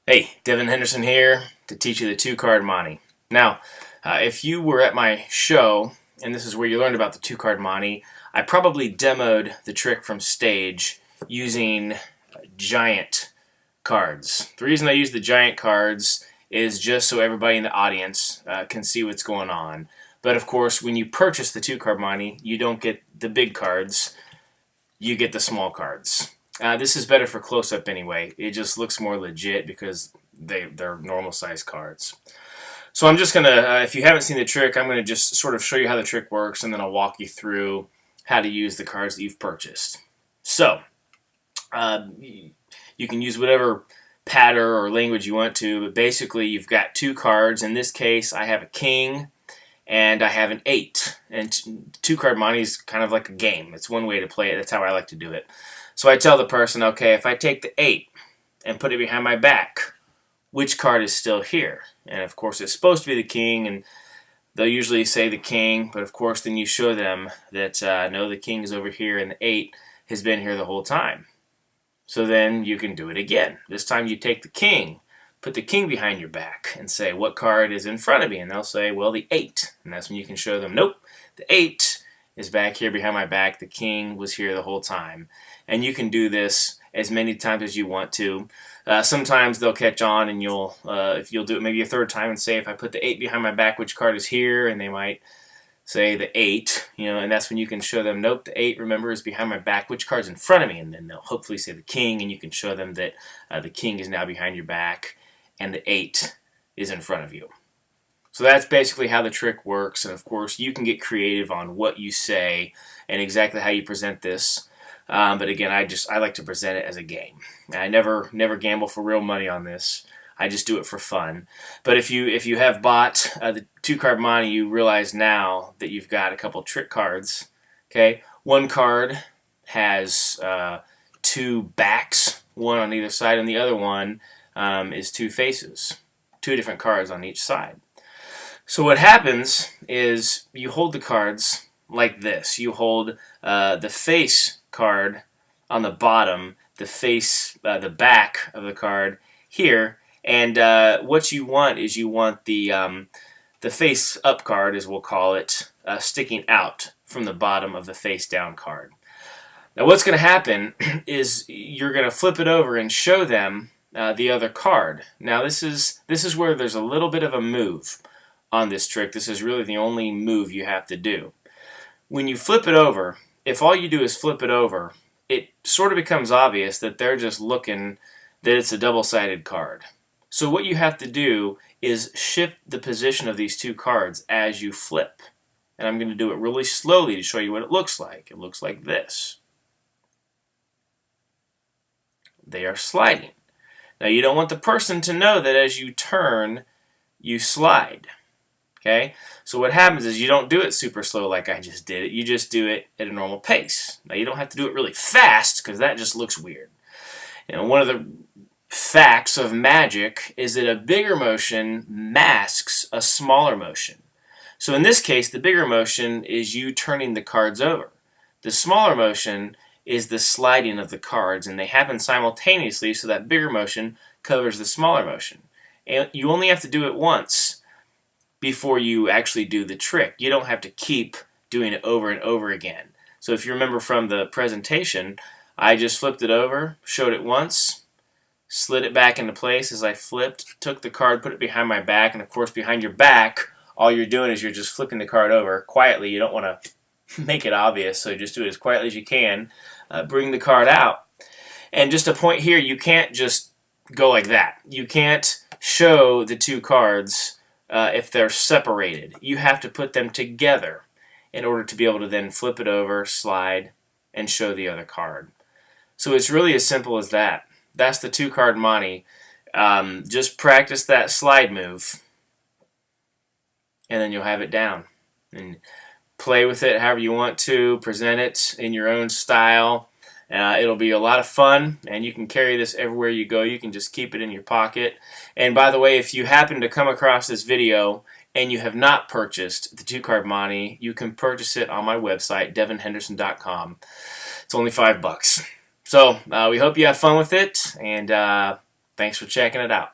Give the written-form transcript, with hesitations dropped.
Hey, Devin Henderson here to teach you the two-card Monte. Now, if you were at my show, and this is where you learned about the two-card Monte, I probably demoed the trick from stage using giant cards. The reason I use the giant cards is just so everybody in the audience can see what's going on. But of course, when you purchase the two-card Monte, you don't get the big cards, you get the small cards. This is better for close-up anyway. It just looks more legit because they're normal size cards. So I'm just going to, if you haven't seen the trick, I'm going to just sort of show you how the trick works, and then I'll walk you through how to use the cards that you've purchased. So, you can use whatever pattern or language you want to, but basically you've got two cards. In this case, I have a king and I have an 8. And two-card Monte is kind of like a game. It's one way to play it. That's how I like to do it. So I tell the person, okay, if I take the 8 and put it behind my back, which card is still here? And of course, it's supposed to be the king, and they'll usually say the king, but of course, then you show them that, no, the king is over here, and the 8 has been here the whole time. So then you can do it again. This time you take the king, put the king behind your back, and say, what card is in front of me? And they'll say, well, the 8. And that's when you can show them, nope, the 8 is back here behind my back. The king was here the whole time. And you can do this as many times as you want to. Sometimes they'll catch on, and if you'll do it maybe a third time and say, if I put the 8 behind my back, which card is here? And they might say the 8, and that's when you can show them, nope, the 8, remember, is behind my back. Which card's in front of me? And then they'll hopefully say the king, and you can show them that the king is now behind your back, and the 8 is in front of you. So that's basically how the trick works, and of course, you can get creative on what you say and exactly how you present this. But again, I like to present it as a game. I never gamble for real money on this. I just do it for fun. But if you have bought the two-card Monte, you realize now that you've got a couple trick cards. Okay, one card has two backs, one on either side, and the other one is two faces, two different cards on each side. So what happens is you hold the cards like this. You hold the face card on the bottom, the back of the card here, and what you want is the face up card, as we'll call it, sticking out from the bottom of the face down card. Now what's going to happen is you're going to flip it over and show them the other card. Now this is where there's a little bit of a move on this trick. This is really the only move you have to do. When you flip it over, if all you do is flip it over, it sort of becomes obvious that they're just looking that it's a double-sided card. So what you have to do is shift the position of these two cards as you flip. And I'm going to do it really slowly to show you what it looks like. It looks like this. They are sliding. Now you don't want the person to know that as you turn, you slide. Okay? So what happens is you don't do it super slow like I just did it. You just do it at a normal pace. Now you don't have to do it really fast because that just looks weird. One of the facts of magic is that a bigger motion masks a smaller motion. So in this case, the bigger motion is you turning the cards over. The smaller motion is the sliding of the cards, and they happen simultaneously, so that bigger motion covers the smaller motion. And you only have to do it once before you actually do the trick. You don't have to keep doing it over and over again. So if you remember from the presentation, I just flipped it over, showed it once, slid it back into place as I flipped, took the card, put it behind my back, and of course behind your back, all you're doing is you're just flipping the card over quietly. You don't want to make it obvious, so just do it as quietly as you can. Bring the card out. And just a point here, you can't just go like that. You can't show the two cards if they're separated. You have to put them together in order to be able to then flip it over, slide, and show the other card. So it's really as simple as that. That's the two-card Monte. Just practice that slide move, and then you'll have it down. And play with it however you want to. Present it in your own style. It'll be a lot of fun, and you can carry this everywhere you go. You can just keep it in your pocket. And by the way, if you happen to come across this video and you have not purchased the two-card Monte, you can purchase it on my website, devinhenderson.com. It's only $5. So we hope you have fun with it, and Thanks for checking it out.